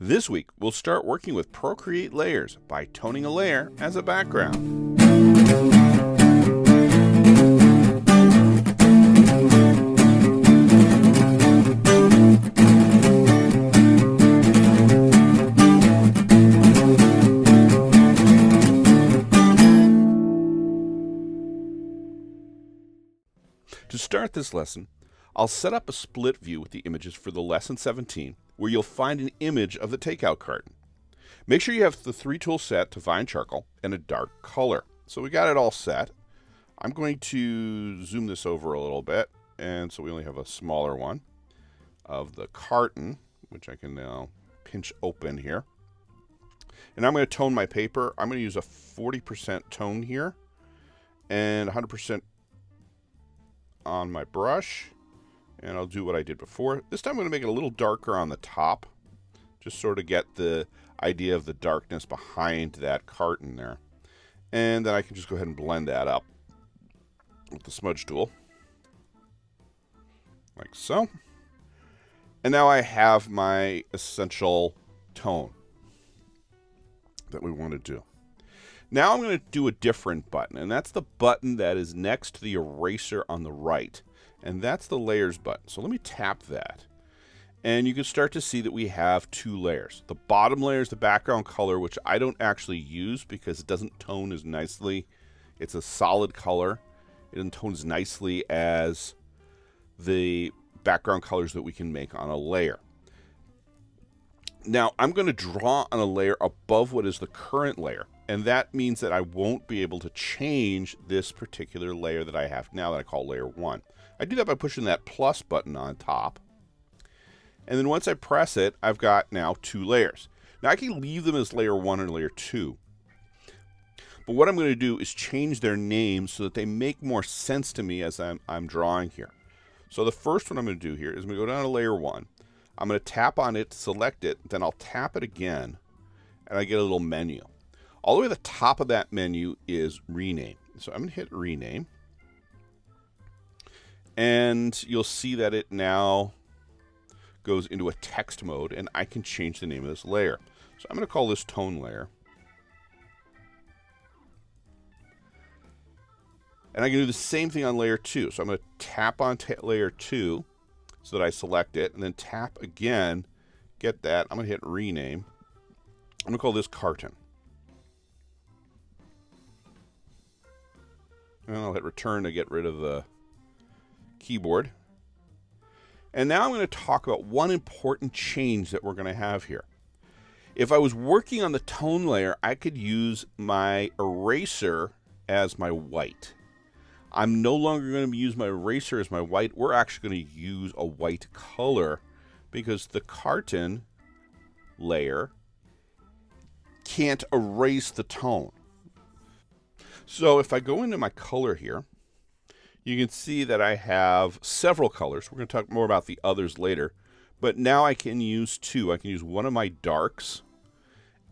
This week, we'll start working with Procreate layers by toning a layer as a background. To start this lesson, I'll set up a split view with the images for the lesson 17, where you'll find an image of the takeout carton. Make sure you have the 3 tools set to find charcoal and a dark color. So we got it all set. I'm going to zoom this over a little bit, and so we only have a smaller one of the carton, which I can now pinch open here. And I'm going to tone my paper. I'm going to use a 40% tone here and 100% on my brush, and I'll do what I did before. This time I'm going to make it a little darker on the top, just sort of get the idea of the darkness behind that carton there. And then I can just go ahead and blend that up with the smudge tool, like so. And now I have my essential tone that we want to do. Now I'm going to do a different button, and that's the button that is next to the eraser on the right. And that's the layers button. So let me tap that. And you can start to see that we have 2 layers. The bottom layer is the background color, which I don't actually use because it doesn't tone as nicely. It's a solid color. It doesn't tone as nicely as the background colors that we can make on a layer. Now I'm going to draw on a layer above what is the current layer. And that means that I won't be able to change this particular layer that I have now that I call layer 1. I do that by pushing that plus button on top. And then once I press it, I've got now 2 layers. Now I can leave them as layer 1 and layer 2. But what I'm going to do is change their names so that they make more sense to me as I'm drawing here. So the first one I'm going to do here is I'm going to go down to layer 1. I'm going to tap on it, select it, then I'll tap it again, and I get a little menu. All the way to the top of that menu is rename. So I'm going to hit rename. And you'll see that it now goes into a text mode, and I can change the name of this layer. So I'm going to call this tone layer. And I can do the same thing on layer 2. So I'm going to tap on layer 2 so that I select it, and then tap again, get that. I'm going to hit rename. I'm going to call this carton. And I'll hit return to get rid of the keyboard. And now I'm going to talk about one important change that we're going to have here. If I was working on the tone layer, I could use my eraser as my white. I'm no longer going to use my eraser as my white. We're actually going to use a white color because the carton layer can't erase the tone. So if I go into my color here, you can see that I have several colors. We're going to talk more about the others later. But now I can use 2. I can use one of my darks,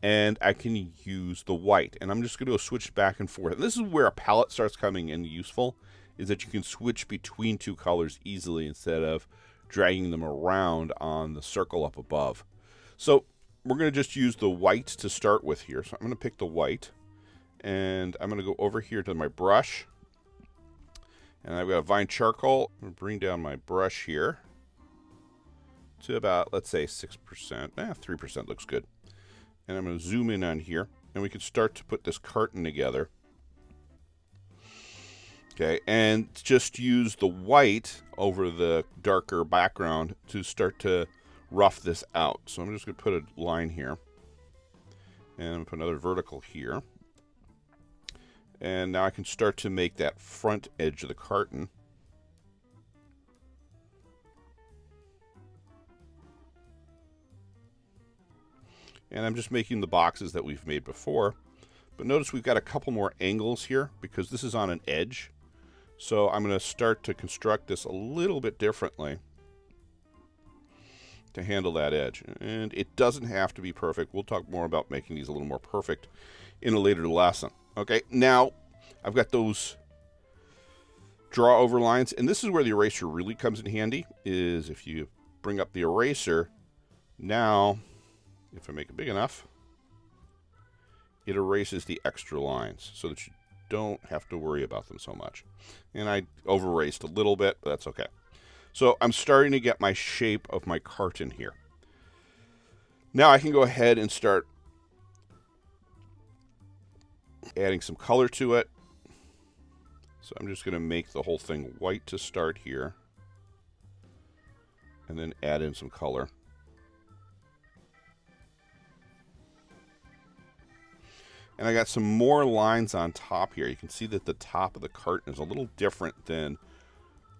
and I can use the white. And I'm just going to switch back and forth. And this is where a palette starts coming in useful, is that you can switch between 2 colors easily instead of dragging them around on the circle up above. So we're going to just use the white to start with here. So I'm going to pick the white. And I'm going to go over here to my brush. And I've got a Vine charcoal. I'm going to bring down my brush here to about, let's say, 6%. 3% looks good. And I'm going to zoom in on here. And we can start to put this carton together. Okay, and just use the white over the darker background to start to rough this out. So I'm just going to put a line here. And I'm going to put another vertical here. And now I can start to make that front edge of the carton. And I'm just making the boxes that we've made before. But notice we've got a couple more angles here because this is on an edge. So I'm going to start to construct this a little bit differently to handle that edge. And it doesn't have to be perfect. We'll talk more about making these a little more perfect in a later lesson. Okay, now I've got those draw over lines, and this is where the eraser really comes in handy, is if you bring up the eraser, now if I make it big enough, it erases the extra lines so that you don't have to worry about them so much. And I over-erased a little bit, but that's okay. So I'm starting to get my shape of my carton here. Now I can go ahead and start adding some color to it. So I'm just going to make the whole thing white to start here, and then add in some color. And I got some more lines on top here. You can see that the top of the carton is a little different than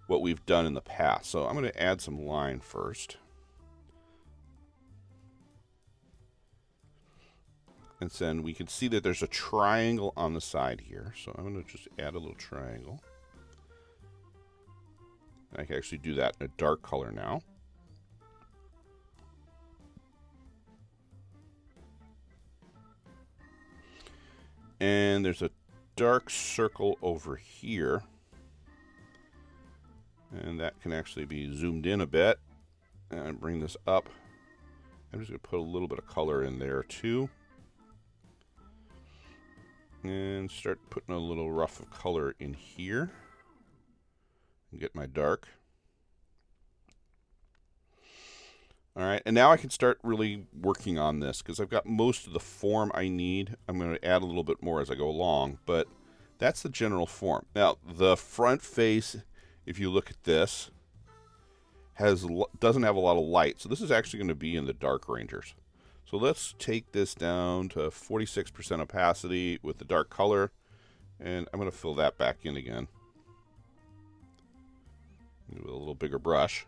what we've done in the past. So I'm going to add some line first. And then we can see that there's a triangle on the side here. So I'm going to just add a little triangle. And I can actually do that in a dark color now. And there's a dark circle over here. And that can actually be zoomed in a bit. And bring this up. I'm just going to put a little bit of color in there too. And start putting a little rough of color in here. And get my dark. Alright, and now I can start really working on this because I've got most of the form I need. I'm going to add a little bit more as I go along, but that's the general form. Now, the front face, if you look at this, doesn't have a lot of light, so this is actually going to be in the dark rangers. So let's take this down to 46% opacity with the dark color, and I'm going to fill that back in again with a little bigger brush.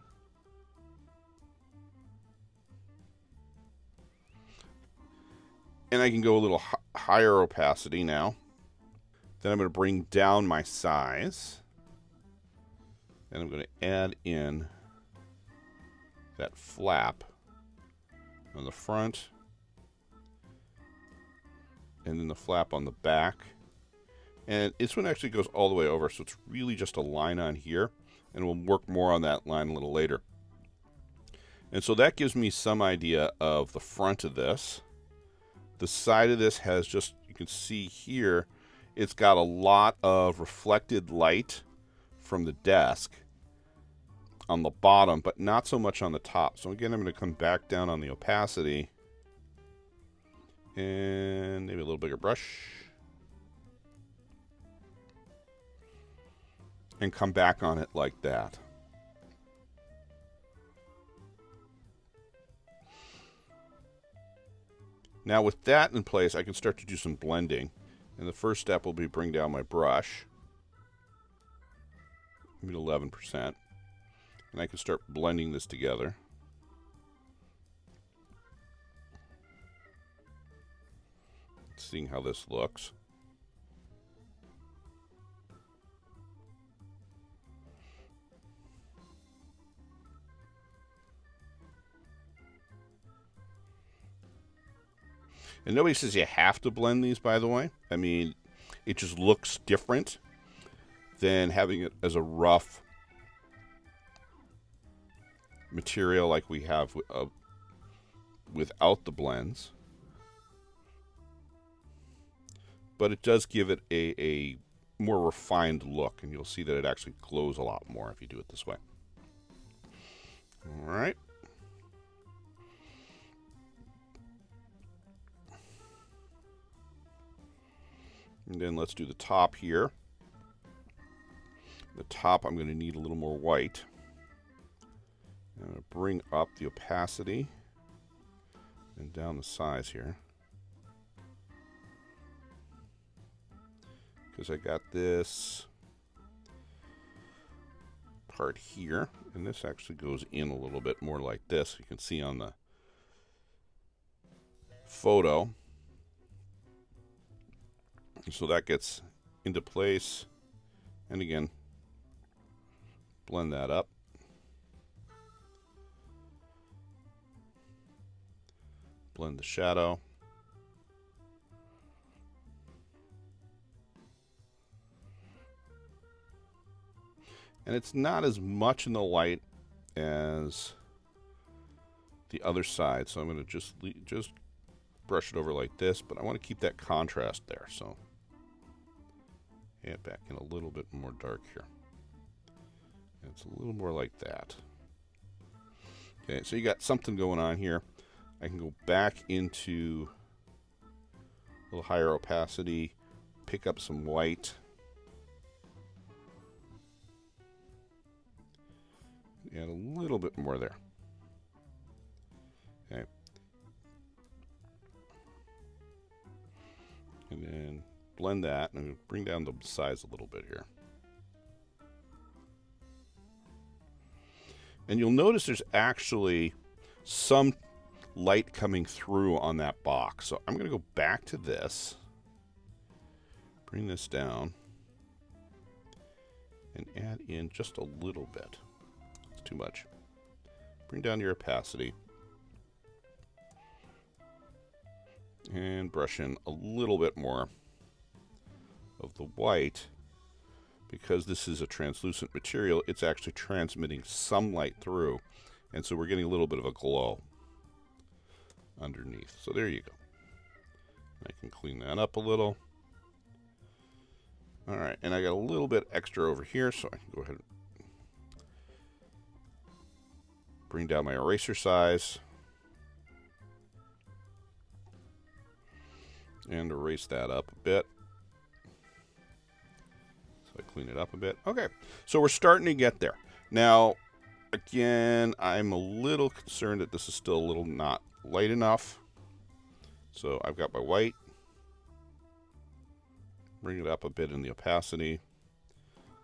And I can go a little higher opacity now. Then I'm going to bring down my size. And I'm going to add in that flap on the front. And then the flap on the back. And this one actually goes all the way over, so it's really just a line on here. And we'll work more on that line a little later. And so that gives me some idea of the front of this. The side of this has just, you can see here, it's got a lot of reflected light from the desk on the bottom, but not so much on the top. So again, I'm going to come back down on the opacity and maybe a little bigger brush. And come back on it like that. Now with that in place, I can start to do some blending. And the first step will be bring down my brush. Maybe 11%. And I can start blending this together. Seeing how this looks. And nobody says you have to blend these, by the way. I mean, it just looks different than having it as a rough material like we have without the blends. But it does give it a more refined look, and you'll see that it actually glows a lot more if you do it this way. All right. And then let's do the top here. The top, I'm going to need a little more white. I'm going to bring up the opacity and down the size here. Because I got this part here, and this actually goes in a little bit more like this. You can see on the photo. So that gets into place, and again, blend that up. Blend the shadow. And it's not as much in the light as the other side. So I'm going to just brush it over like this, but I want to keep that contrast there. So add back in a little bit more dark here. And it's a little more like that. Okay, so you got something going on here. I can go back into a little higher opacity, pick up some white, add a little bit more there. Okay. And then blend that, and bring down the size a little bit here. And you'll notice there's actually some light coming through on that box. So I'm going to go back to this, bring this down, and add in just a little bit. It's too much. Bring down your opacity. And brush in a little bit more of the white. Because this is a translucent material, it's actually transmitting some light through. And so we're getting a little bit of a glow underneath. So there you go. I can clean that up a little. All right, and I got a little bit extra over here, so I can go ahead and bring down my eraser size. And erase that up a bit. So I clean it up a bit. Okay, so we're starting to get there. Now, again, I'm a little concerned that this is still a little not light enough. So I've got my white. Bring it up a bit in the opacity.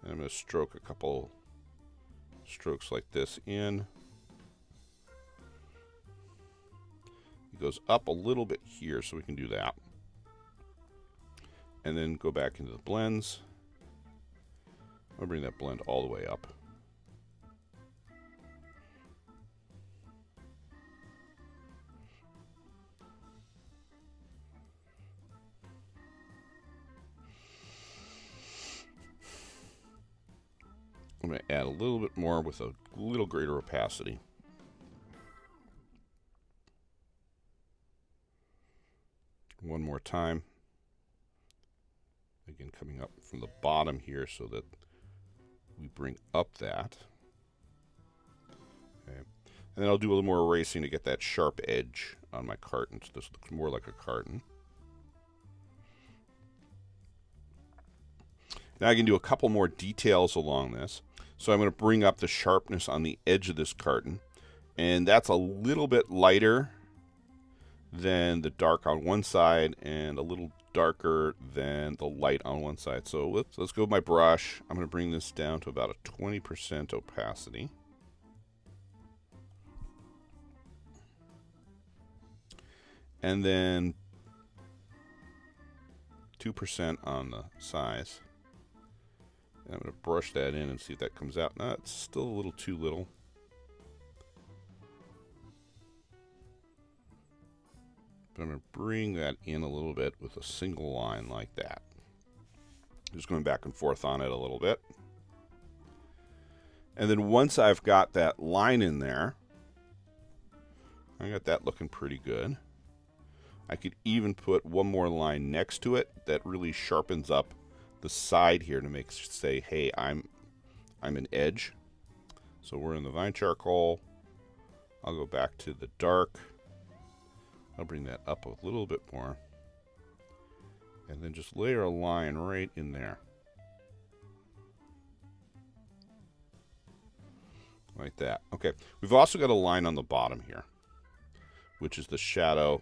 And I'm going to stroke a couple strokes like this in. It goes up a little bit here, so we can do that. And then go back into the blends. I'll bring that blend all the way up. I'm going to add a little bit more with a little greater opacity. One more time. Again, coming up from the bottom here so that we bring up that. Okay. And then I'll do a little more erasing to get that sharp edge on my carton. So this looks more like a carton. Now I can do a couple more details along this. So I'm going to bring up the sharpness on the edge of this carton. And that's a little bit lighter than the dark on one side and a little darker than the light on one side. So let's go with my brush. I'm going to bring this down to about a 20% opacity. And then 2% on the size. And I'm going to brush that in and see if that comes out. No, it's still a little too little. But I'm going to bring that in a little bit with a single line like that. Just going back and forth on it a little bit. And then once I've got that line in there, I got that looking pretty good. I could even put one more line next to it that really sharpens up the side here to make say, hey, I'm an edge. So we're in the vine charcoal. I'll go back to the dark. I'll bring that up a little bit more. And then just layer a line right in there. Like that. Okay. We've also got a line on the bottom here, which is the shadow,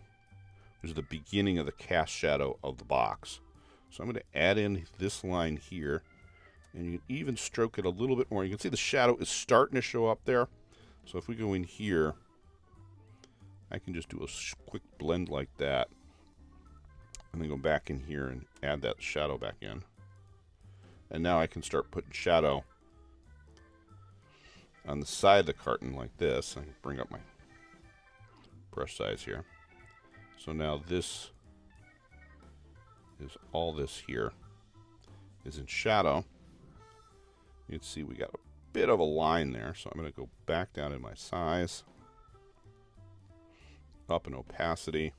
which is the beginning of the cast shadow of the box. So I'm going to add in this line here. And you can even stroke it a little bit more. You can see the shadow is starting to show up there. So if we go in here, I can just do a quick blend like that. And then go back in here and add that shadow back in. And now I can start putting shadow on the side of the carton like this. I can bring up my brush size here. So now this is all this here is in shadow. You can see we got a bit of a line there. So I'm going to go back down in my size. up in opacity.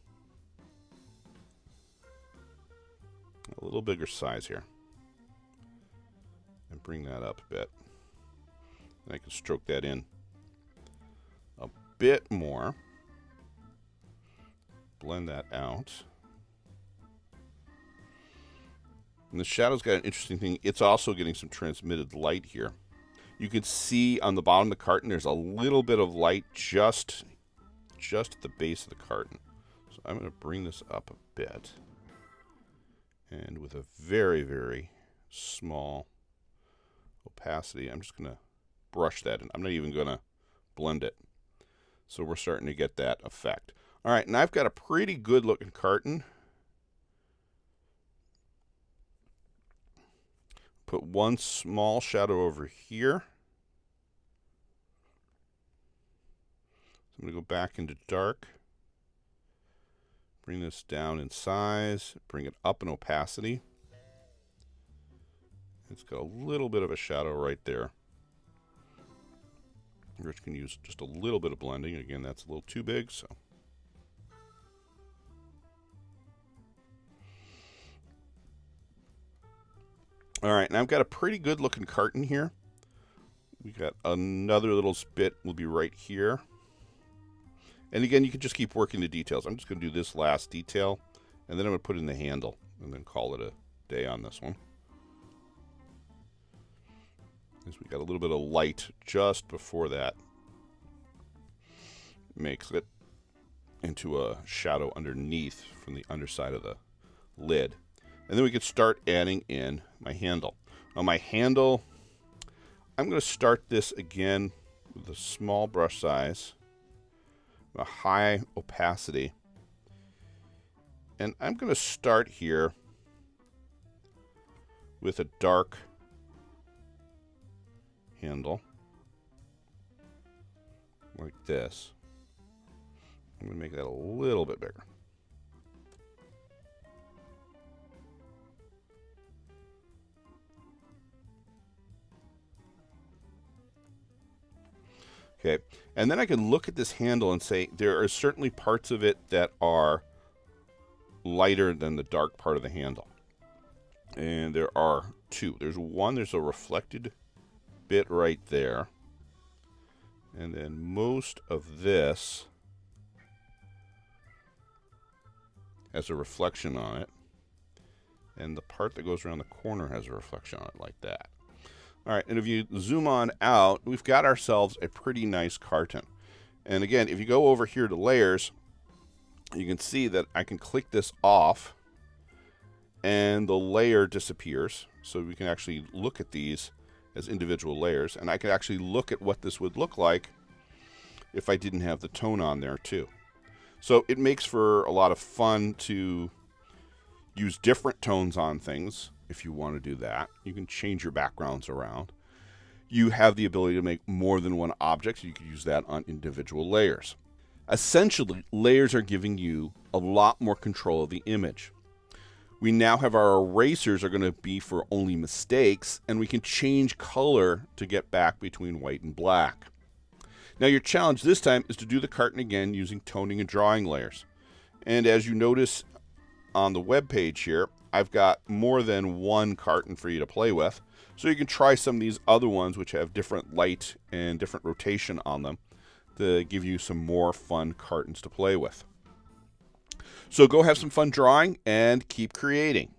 A little bigger size here. And bring that up a bit. And I can stroke that in a bit more. Blend that out. And the shadow's got an interesting thing. It's also getting some transmitted light here. You can see on the bottom of the carton there's a little bit of light just at the base of the carton. So I'm going to bring this up a bit. And with a very, very small opacity, I'm just going to brush that in. I'm not even going to blend it. So we're starting to get that effect. All right, and I've got a pretty good looking carton. Put one small shadow over here. So I'm going to go back into dark. Bring this down in size. Bring it up in opacity. It's got a little bit of a shadow right there. Rich can use just a little bit of blending. Again, that's a little too big, so. All right, and I've got a pretty good looking carton here. We got another little bit will be right here. And again, you can just keep working the details. I'm just going to do this last detail, and then I'm going to put in the handle, and then call it a day on this one. As we got a little bit of light just before that makes it into a shadow underneath from the underside of the lid. And then we could start adding in my handle. On my handle, I'm going to start this again with a small brush size, a high opacity. And I'm going to start here with a dark handle, like this. I'm going to make that a little bit bigger. Okay, and then I can look at this handle and say there are certainly parts of it that are lighter than the dark part of the handle. And there are two. There's one, there's a reflected bit right there. And then most of this has a reflection on it. And the part that goes around the corner has a reflection on it like that. All right, and if you zoom on out, we've got ourselves a pretty nice carton. And again, if you go over here to layers, you can see that I can click this off and the layer disappears. So we can actually look at these as individual layers. And I can actually look at what this would look like if I didn't have the tone on there too. So it makes for a lot of fun to use different tones on things. If you want to do that, you can change your backgrounds around. You have the ability to make more than one object, so you can use that on individual layers. Essentially, layers are giving you a lot more control of the image. We now have our erasers are going to be for only mistakes, and we can change color to get back between white and black. Now your challenge this time is to do the carton again using toning and drawing layers. And as you notice on the web page here, I've got more than one carton for you to play with. So you can try some of these other ones which have different light and different rotation on them to give you some more fun cartons to play with. So go have some fun drawing and keep creating.